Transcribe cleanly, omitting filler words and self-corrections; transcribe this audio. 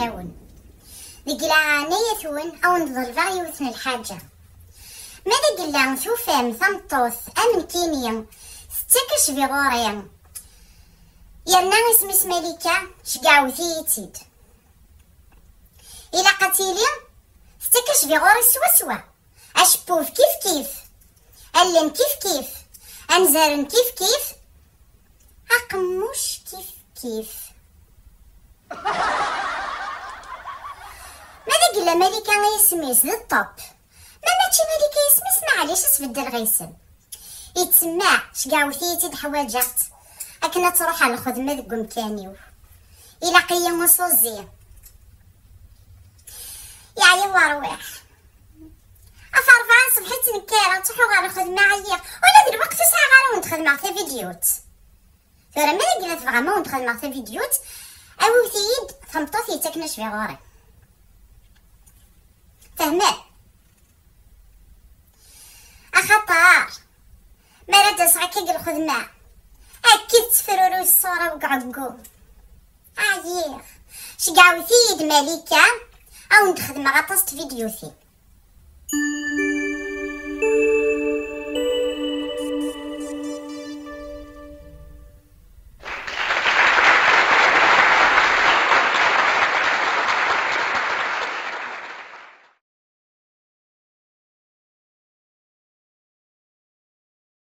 ناون ديك العانية أو نظل فاغيوثن الحاجة ماذا قلا ثوفام ثمطوث أمن كينيا ستكش في غوريا يرنا اسمس ملكة شقاوثيتيد إلا قتيلي ستكش في غوري سوا أشبوف كيف ألم كيف أنزارن كيف أقموش كيف ماذا قلا ملكة يسميس ذا الطب ماشي ملكة يسميس معليش اسفدل غيسم يتسمع شقاوثيتيد حواجات أكنا تروح على الخدمة ذق مكانيو إلا قيم وصوزي يا يواروح أفرفان صبحت نكارة تروحوا على الخدمة عيا ولا دي الوقت ساعة غير وندخل في فيديوهات ثورة ماذا قلت فغاما وندخل في فيديوهات أو ثيد ثمطوثي تكنش في غوري فهمت أخطار ما رد صعكي الخدمة أكيد تفرروا الصورة وقعقو عيير شقاوثيد ملكة أو نخدم غطست فيديوثي